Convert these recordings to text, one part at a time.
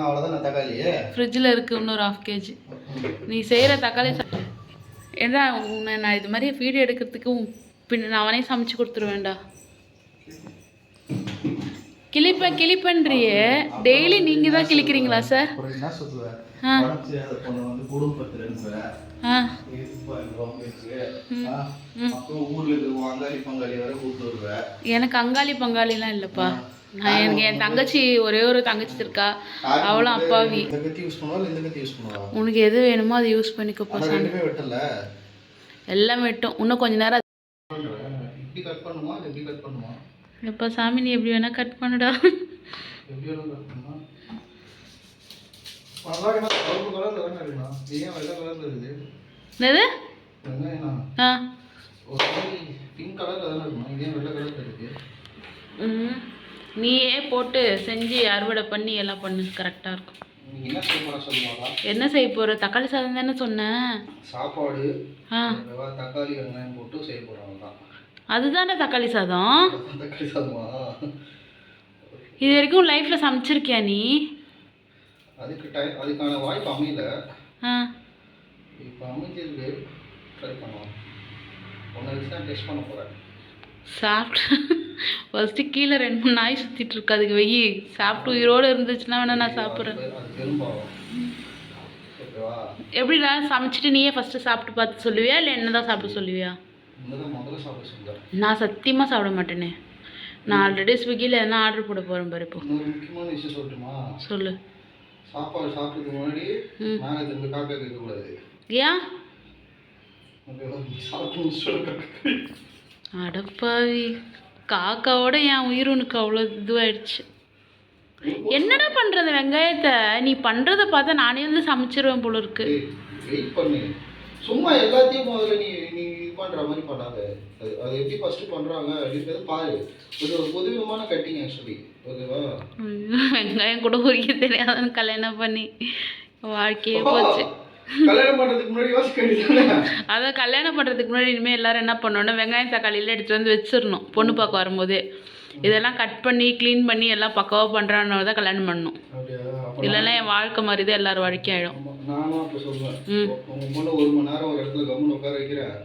அவ்வளோதான் தக்காளி ஃப்ரிட்ஜில் இருக்குது இன்னொரு 1/2 kg. நீ செய்கிற தக்காளி ஏன்னா உன்னை நான் இது மாதிரி வீடியோ எடுக்கிறதுக்கு பின்ன நான் அவனே சமைச்சு கொடுத்துருவேன்டா. கிளிப்பன்றியே டெய்லி நீங்கள் தான் கிளிக்கிறீங்களா சார்? என்ன சொல்லுவேன் எனக்கு அங்காளி பங்காளிலாம் இல்லைப்பா. நான் எனக்கு என் தங்கச்சி ஒரே ஒரு தங்கச்சி இருக்கா, அவளும் அப்பாவி. உனக்கு எது வேணுமோ அதை யூஸ் பண்ணிக்கோப்பா. எல்லாம் வெட்டும். இன்னும் கொஞ்ச நேரம். எப்பா சாமி நீ எப்படி வேணா கட் பண்ணுடா. என்னது? நீயே போட்டு செஞ்சு அறுவடை பண்ணி எல்லாம் பண்ணு, கரெக்டாக இருக்கும். என்ன செய்ய போற? தக்காளி சாதம் தானே சொன்னேன். சாப்பாடு தக்காளி வெங்காயம் போட்டு செய்ய போறாங்க. அதுதானே தக்காளி சாதம். தக்காளி சாதமா? இது வரைக்கும் லைஃப்ல சமைச்சிருக்கியா நீ? அதுக்கான வாய்ப்பு அமையல. இப்போ அமைஞ்சிருக்கு, ட்ரை பண்ணுவோம். ஒன்று வச்சு தான் டெஸ்ட் பண்ண போகிறேன். சாப்பிட்டு ஃபஸ்ட்டு கீழே 2-3 நாய் சுற்றிட்டு இருக்கு, அதுக்கு வெயி. சாப்பிட்டு உயிரோடு இருந்துச்சுன்னா வேணா நான் சாப்பிட்றேன். எப்படிடா சமைச்சிட்டு நீயே ஃபஸ்ட்டு சாப்பிட்டு பார்த்து சொல்லுவியா இல்லை என்ன தான் சாப்பிட சொல்லுவியா? நான் சத்தியமாக சாப்பிட மாட்டேனே. நான் ஆல்ரெடி ஸ்விக்கியில் எதனா ஆர்டர் போட போகிறேன் பாரு. இப்போ முக்கியமான விஷயம் சொல்லட்டுமா? சொல்லு. சாப்பாடு சாப்பிட்றதுக்கு முன்னாடி மேலே திரும்பி காக்கா கேட்கக்கூடாது. ஏன்? அடப்பாவி, காக்காவோட என் உயிர் உனக்கு அவ்வளோ இதுவாயிடுச்சு. என்னடா பண்ணுறது? வெங்காயத்தை நீ பண்ணுறதை பார்த்தா நானே வந்து சமைச்சிருவேன் போல இருக்கு. வெயிட் பண்ணு. சும்மா எல்லாத்தையும் முதல்ல நீ நீ இது பண்ணுற மாதிரி பண்ணாத. அது எப்படி ஃபஸ்ட்டு பண்ணுறாங்க அப்படின்றது பாரு. ஒரு பொதுவிதமான கட்டிங் ஆக்சுவலி. ஓகேவா? வெங்காயம் கூட உரிக்க தெரியாதுன்னு கல்யாணம் பண்ணி வாழ்க்கையே போச்சு. கல்யாணம் பண்ணுறதுக்கு முன்னாடி யோசிக்க வேண்டியது. அதான் கல்யாணம் பண்ணுறதுக்கு முன்னாடி இனிமேல் எல்லோரும் என்ன பண்ணோன்னா வெங்காயம் தக்காளியில் எடுத்துகிட்டு வந்து வச்சிடணும். பொண்ணு பார்க்க வரும்போதே இதெல்லாம் கட் பண்ணி க்ளீன் பண்ணி எல்லாம் பக்காவாக பண்ணுறான்னு தான் கல்யாணம் பண்ணணும். இல்லைன்னா என் வாழ்க்கை மாதிரி தான் எல்லாரும் வாழ்க்கை ஆகிடும். நானும் அப்போ சொல்லுவேன், உங்கள் பொண்ணு 1 மணி நேரம் ஒரு இடத்துல கம்முன்னு உட்கார வைக்கிறேன்,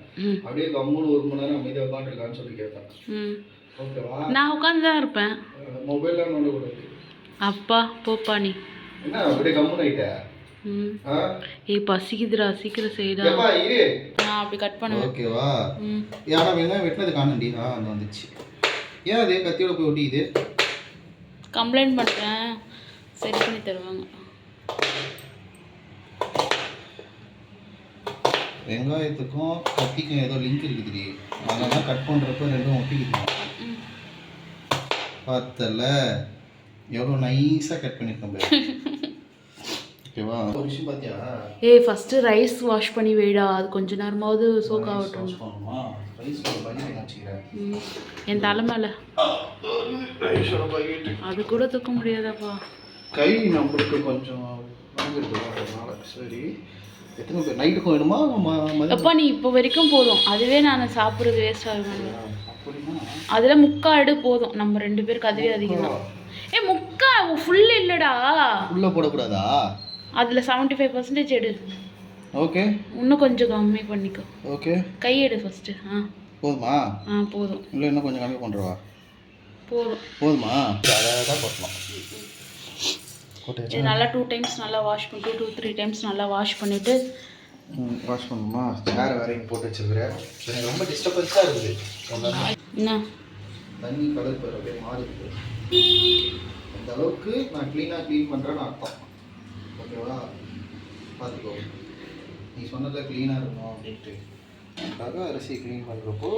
அப்படியே கம்முன்னு 1 மணி நேரம் அமைதியாக உட்காந்துருக்கான்னு சொல்லி கேட்பேன். ஓகேவா? நான் உட்காந்து தான் இருப்பேன். மொபைல்லாம் நோண்டக்கூடாது. அப்பா போப்பா நீ என்ன அப்படியே கம்முன்னு ஆகிட்டேன். ஏய் பசிக்குதுடா, சீக்கிரம் செய்டா. நான் அப்படி கட் பண்ணுவேன். ஓகேவா? யாரா வெங்காயம் வெட்டினது காணண்டி. அந்த வந்துச்சு. ஏன் அது கத்தியோட போய் ஒட்டிக்குது? கம்ப்ளைண்ட் பண்ணுறேன், சரி பண்ணி தருவாங்க. வெங்காயத்துக்கும் கத்திக்கும் ஏதோ லிங்க் இருக்குது. அதெல்லாம் கட் பண்ணுறப்ப ரெண்டும் ஒட்டிக்குது. பார்த்தல எவ்வளோ நைஸாக கட் பண்ணியிருக்கேன். ஓகேவா? ஒரு விஷயம் பார்த்தியா? ஏய் ஃபஸ்ட்டு ரைஸ் வாஷ் பண்ணி வைடா, அது கொஞ்ச நேரமாவது சோக் ஆகட்டும். என் தலை மேலே அது கூட தூக்க முடியாதாப்பா. கை நம்மளுக்கு கொஞ்சம் சரி. எத்தனை பேர் நைட்டுக்கும் வேணுமா? அப்பா நீ இப்போ வரைக்கும் போதும், அதுவே நான் சாப்பிட்றது வேஸ்ட் ஆகுது. அதில் 3/4 போதும், நம்ம 2 பேருக்கு அதுவே அதிகம் தான். ஏ 3/4 ஃபுல் இல்லைடா. ஃபுல்லாக போடக்கூடாதா? அதில் 75% எடு. ஓகே, இன்னும் கொஞ்சம் கம்மி பண்ணிக்கோ. ஓகே, கை எடு ஃபஸ்ட்டு. போதுமா? போதும். இல்லை இன்னும் கொஞ்சம் கம்மி பண்ணுறவா? போதுமா? அதான் போட்டலாம். இது நல்லா 2 டைம்ஸ் நல்லா வாஷ் பண்ணிட்டு 2-3 டைம்ஸ் நல்லா வாஷ் பண்ணிவிட்டு வாஷ் பண்ணுமா? சேர் வேறு இங்கே போட்டு வச்சுருக்கிறேன். எனக்கு ரொம்ப டிஸ்டர்பன்ஸாக இருக்குது. என்ன தண்ணி கலர் போகிற அப்படியே மாறி இருக்குது. அந்த அளவுக்கு நான் க்ளீன் பண்ணுறேன்னு அர்த்தம். ஓகேவா? பார்த்துக்கோ. நீ சொன்னதில் க்ளீனாக இருக்கணும் அப்படின்ட்டு அதுக்காக அரிசி க்ளீன் பண்ணுறப்போ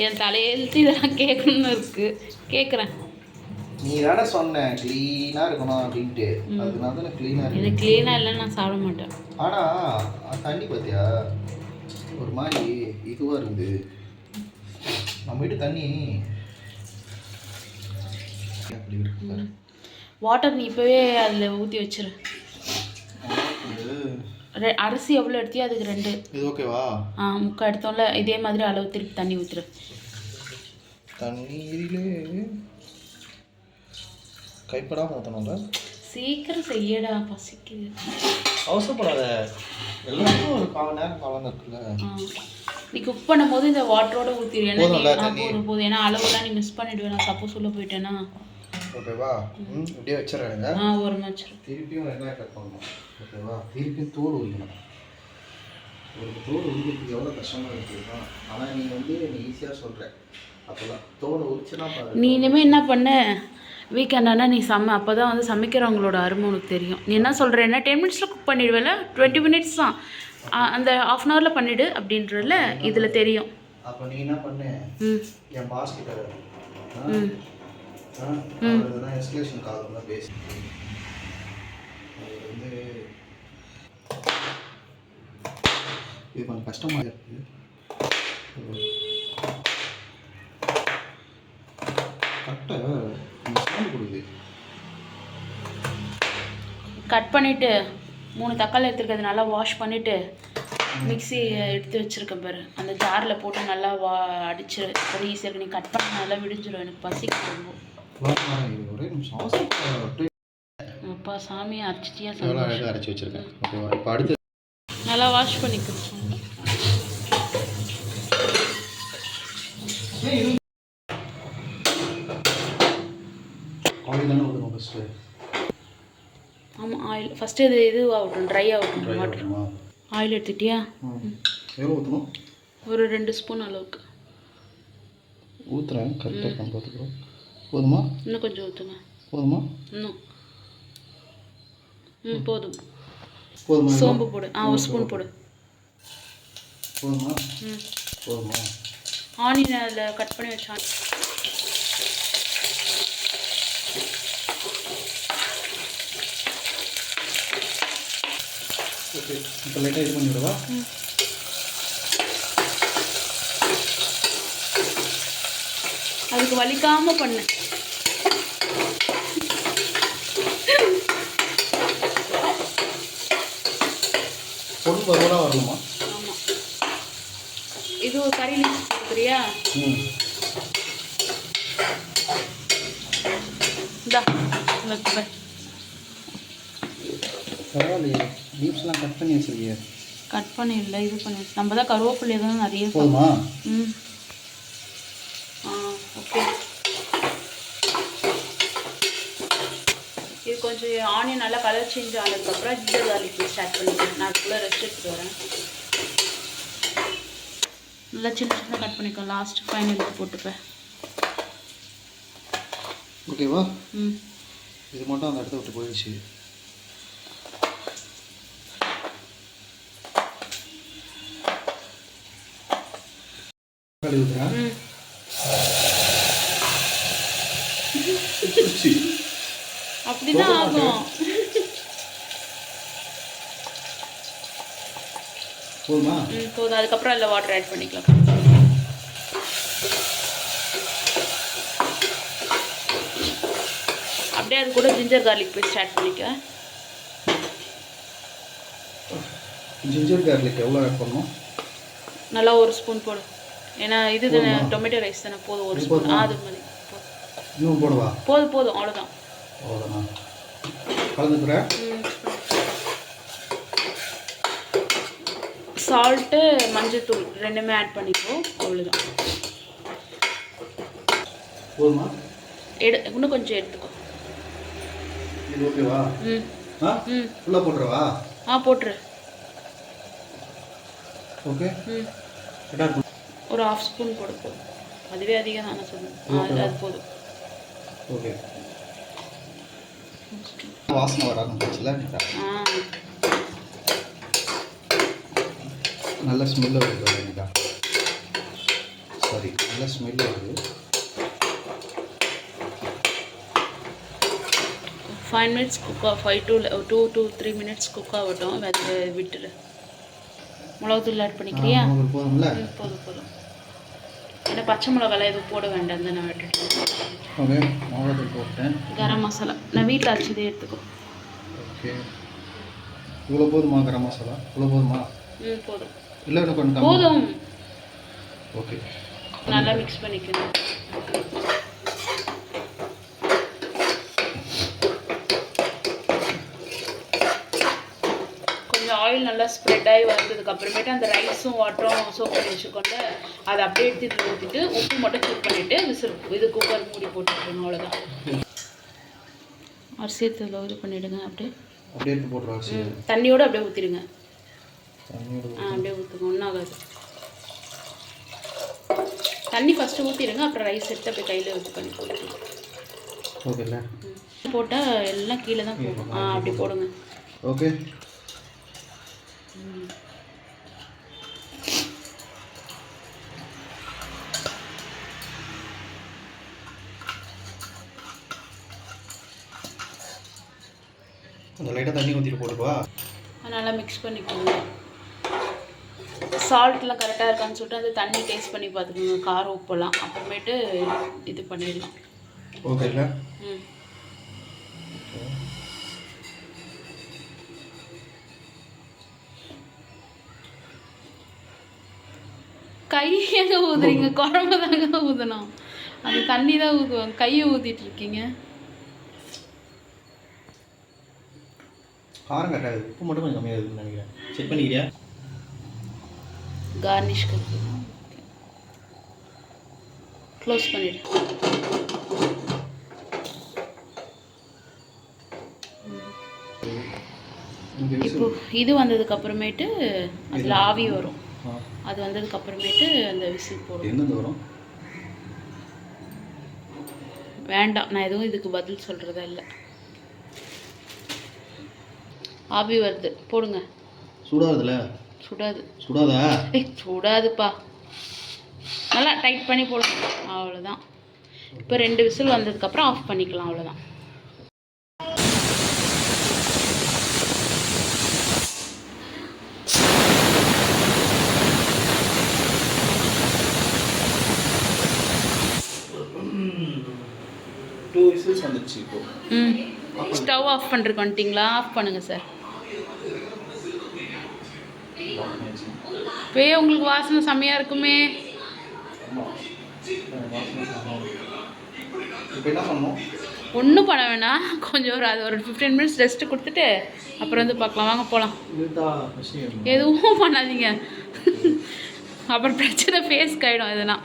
என் தலையெழுத்து இதெல்லாம் கேட்கணும்னு இருக்குது. கேட்குறேன். நீ தானே சொன்ன க்ளீனாக இருக்கணும் அப்படின்ட்டு, அதனால தானே க்ளீனாக இருக்கு. இது க்ளீனாக இல்லைன்னு நான் சாப்பிட மாட்டேன். ஆனால் தண்ணி பார்த்தியா ஒரு மாதிரி இதுவாக இருக்குது. நம்ம வீட்டு தண்ணி அப்படி இருக்கு. வாட்டர் நீ இப்போவே அதில் ஊற்றி வச்சிரு. அரிசி எவ்வளோ எடுத்தியோ அதுக்கு 2. இது ஓகேவா? 3/4 எடுத்தோம்ல, இதே மாதிரி அளவு திருப்பி தண்ணி ஊற்றுரு. தண்ணீரிலே கைப்படாமல் ஊற்றணும்ல. சீக்கிரம் செய்யடா, பசிக்குது. அவசரப்படாத, எல்லாருக்கும் ஒரு 1/4 மணி நேரம் காலம் இருக்குல்ல. நீ குக் பண்ணும்போது இந்த வாட்டரோட ஊற்றிடு. ஏன்னா போதும், ஏன்னா அளவுலாம் நீ மிஸ் பண்ணிடுவேன். நான் சப்போஸ் உள்ள போயிட்டேன்னா. ஓகேவா? இப்படியே வச்சிடறேங்க. ஒரு வச்சிரு. திருப்பியும் வெங்காயம் கட் பண்ணணும். ஓகேவா? திருப்பியும் தோல் உரிக்கணும். ஒரு தோல் உரிக்கிறதுக்கு எவ்வளோ கஷ்டமாக இருக்குதுன்னா, ஆனால் நீ ஈஸியாக சொல்கிற. அப்போதான் தோலை உரிச்சுனா பாரு. நீ இனிமேல் என்ன பண்ண, வீக்கெண்ட் ஆனால் நீ அப்போ தான் சமைக்கிறவங்களோட அருமை உனக்கு தெரியும். நீ என்ன சொல்கிறேன்னா 10 மினிட்ஸில் குக் பண்ணிடுவேல, 20 மினிட்ஸ் தான், அந்த 1/2 ஹவரில் பண்ணிவிடு அப்படின்றல இதில் தெரியும். அப்போ நீ என்ன பண்ணு, என் பாஸ் கிட்ட எஸ்கலேஷன் கால் தான் பேசி இது கொஞ்சம் கஷ்டமாக இருக்குது. கட் பண்ணிவிட்டு 3 தக்காளி எடுத்துருக்கிறது நல்லா வாஷ் பண்ணிவிட்டு மிக்ஸி எடுத்து வச்சுருக்கேன் பாரு, அந்த ஜாரில் போட்டு நல்லா அடிச்சு ஒரு ஈஸியாக நீ கட் பண்ண நல்லா விடிஞ்சிடும். எனக்கு பசிக்கு ரொம்ப. அப்பா சாமி அரைச்சிட்டியா? அரைச்சி வச்சுருக்கேன். ஓகேவா? இப்போ அடுத்து நல்லா வாஷ் பண்ணிக்கிறேன். ஆயில் தானே ஊற்றணும் ஃபஸ்ட்டு? ஆமாம், ஆயில் ஃபஸ்ட்டு இது ஆகட்டும், ட்ரை ஆகட்டும். வாட்டர் ஆயில் எடுத்துட்டியா? எவ்வளோ ஊற்றணும்? ஒரு 2 ஸ்பூன் அளவுக்கு ஊற்றுறேன். கரெக்டாக பார்த்துக்கிறோம். போதுமா? இன்னும் கொஞ்சம் ஊற்றுங்க. போதுமா? இன்னும் போதும். போதுமா? சோம்பு போடு. 1 ஸ்பூன் போடு. போதுமா? போதுமா? ஆனியன் அதில் கட் பண்ணி வச்சான். ஓகே, இப்போ லைட்டாக இது பண்ணி விடவா? அதுக்கு வலிக்காமல் பண்ணு. பொண்ணு பருவலாக வரணுமா? ஆமாம். இது ஒரு கறி லீஃப் கொடுக்குறியா? இந்தா பரவாயில்லையே, லீவ்ஸ்லாம் கட் பண்ணி வச்சிருக்கிய. கட் பண்ணி இல்லை, இது பண்ணி நம்ம தான் கருவேப்பிலை தான் நிறைய. போதுமா? ஓகே. இது கொஞ்சம் ஆனியன் நல்லா கலர் சேஞ்ச் ஆனதுக்கப்புறம் ஜிஞ்சர் கார்லிக் பேஸ்ட் ஆட் பண்ணிக்கிறேன். நான் அதுக்குள்ளே ரெஸ்ட் எடுத்துகிட்டு வரேன். நல்லா சின்ன சின்ன கட் பண்ணிக்கோ. லாஸ்ட் ஃபைனலுக்கு போட்டுப்பேன். ஓகேவா? இது மட்டும் அந்த இடத்த விட்டு போயிடுச்சு. அப்படிதான் ஆகும். போதுமா? போதும். அதுக்கப்புறம் அதில் வாட்டர் ஆட் பண்ணிக்கலாம். அப்படியே அது கூட ஜிஞ்சர் கார்லிக் பேஸ்ட் ஆட் பண்ணிக்க. ஜிஞ்சர் கார்லிக் எவ்வளோ ஆட் பண்ணணும்? நல்லா 1 ஸ்பூன் போடு. ஏன்னா இது தானே டொமேட்டோ ரைஸ் தானே. போதும் 1 ஸ்பூன். அது மாதிரி இன்னும் போடுவா? போதும் அவ்வளோதான். அவ்வளோதான். கலந்துக்கிறேன். சால்ட்டு, மஞ்சள்தூள் ரெண்டுமே ஆட் பண்ணிக்கோ. அவ்வளோதான். போதுமா? இன்னும் கொஞ்சம் எடுத்துக்கோ. இது ஓகேவா? ஃபுல்லாக போட்டுருவா? போட்டுரு. ஓகே. ஒரு 1/2 ஸ்பூன் போடு. போதும். அதுவே அதிகம் தானே சொல்லுங்கள். அது போதும். ஓகே. வாசனை வர ஆரம்பிச்சுல. நல்ல ஸ்மெல் வருது. எனக்கா சாரி, நல்ல ஸ்மெல் வருது. 5 minutes cook 2 to 3 minutes cook ஆகட்டும். விட்டுரு. மிளகுத்தூள் ஆட் பண்ணிக்கிறியா? போதும்ல? போதும். ஏன்னா பச்சை மிளகாலாம் எதுவும் போட வேண்டாம் தான் நான் விட்டுட்டேன். ஓகே, மிளகுத்தூள் போட்டேன். கரம் மசாலா நான் வீட்டில் அரைச்சதே எடுத்துக்கோ. ஓகே, இவ்வளோ போதுமா? கரம் மசாலா இவ்வளோ போதுமா? போதும். இல்லை இன்னும் கொஞ்சம் போதும். ஓகே, நல்லா மிக்ஸ் பண்ணிக்கணும். நல்லா ஸ்ப்ரெட் ஆகி வந்ததுக்கு அப்புறமேட்டு அந்த ரைஸும் வாட்டரும் சோப் பண்ணி வச்சுக்கொண்டு அதை அப்படியே எடுத்து இதில் ஊற்றிட்டு உப்பு மட்டும் செக் பண்ணிவிட்டு இது குக்கர் மூடி போட்டுக்கணும். அவ்வளோதான். அரிசி இதில் இது பண்ணிவிடுங்க. அப்படியே எடுத்து போட்டுருவோம். தண்ணியோடு அப்படியே ஊற்றிடுங்க. அப்படியே ஊற்றுங்க, ஒன்றும் ஆகாது. தண்ணி ஃபஸ்ட்டு ஊற்றிடுங்க, அப்புறம் ரைஸ் எடுத்து அப்படியே கையில் இது பண்ணி போட்டுருங்க. ஓகேங்களா? போட்டால் எல்லாம் கீழே தான் போகும். அப்படி போடுங்க. ஓகே. அந்த லைட்டாக தண்ணி ஊற்றிட்டு போட்டுக்குவா. நல்லா மிக்ஸ் பண்ணிக்கோங்க. சால்ட்லாம் கரெக்டாக இருக்கான்னு சொல்லிட்டு அந்த தண்ணி டேஸ்ட் பண்ணி பார்த்துக்கோங்க, காரம் உப்பெல்லாம். அப்புறமேட்டு இது பண்ணிடலாம். ஓகேங்களா? கையாக ஊதுறீங்க, குழம்பு தாங்க ஊதணும். அந்த தண்ணி தான் ஊதுவாங்க, கையை ஊற்றிட்டு இருக்கீங்க. காரம் கட்டாது, உப்பு மட்டும் கொஞ்சம் கம்மியாக இருக்குன்னு நினைக்கிறேன். செக் பண்ணிக்கிறியா? கார்னிஷ் கட்டி க்ளோஸ் பண்ணிடு. இப்போ இது வந்ததுக்கு அப்புறமேட்டு அதில் ஆவி வரும். அது வந்ததுக்கு அப்புறமேட்டு அந்த விசில் போடும். என்ன வரும்? வேண்டாம், நான் எதுவும் இதுக்கு பதில் சொல்கிறதா இல்லை. ஆவி வருது, போடுங்க. சூடாகுதுல? சுடாது. சுடாதா? சுடாதுப்பா. நல்லா டைட் பண்ணி போடுங்க. அவ்வளோதான். இப்போ 2 விசில் வந்ததுக்கப்புறம் ஆஃப் பண்ணிக்கலாம். அவ்வளோதான். வந்துச்சு. இப்போ ஸ்டவ் ஆஃப் பண்ணுறதுக்கு வந்துட்டிங்களா? ஆஃப் பண்ணுங்கள் சார். இப்போயே உங்களுக்கு வாசனை செம்மையாக இருக்குமே. இப்போ என்ன பண்ணணும்? ஒன்றும் பண்ண வேணாம். கொஞ்சம் அது ஒரு 15 மினிட்ஸ் ரெஸ்ட்டு கொடுத்துட்டு அப்புறம் வந்து பார்க்கலாம். வாங்க போகலாம். எதுவும் பண்ணாதீங்க, அப்புறம் பிரச்சனை ஃபேஸ்க்கு ஆகிடும் இதெல்லாம்.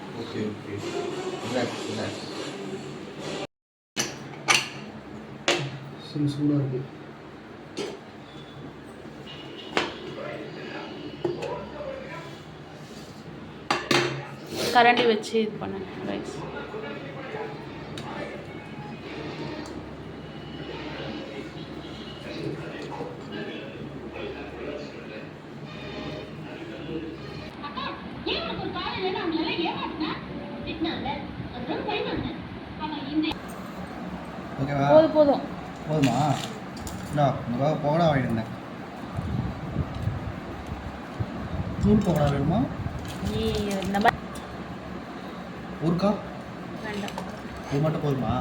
சூடாக இருக்கு. கரண்டி வச்சு இது பண்ணுங்க ரைஸ். ஓகேவா? போதும். போதுமா? இல்லை உங்களுக்காக பகோடா வாங்கியிருந்தேன். தூள் பகோடா வேணுமா? இந்த மாதிரி ஊருக்கா? வேண்டாம். இது மட்டும் போதுமா?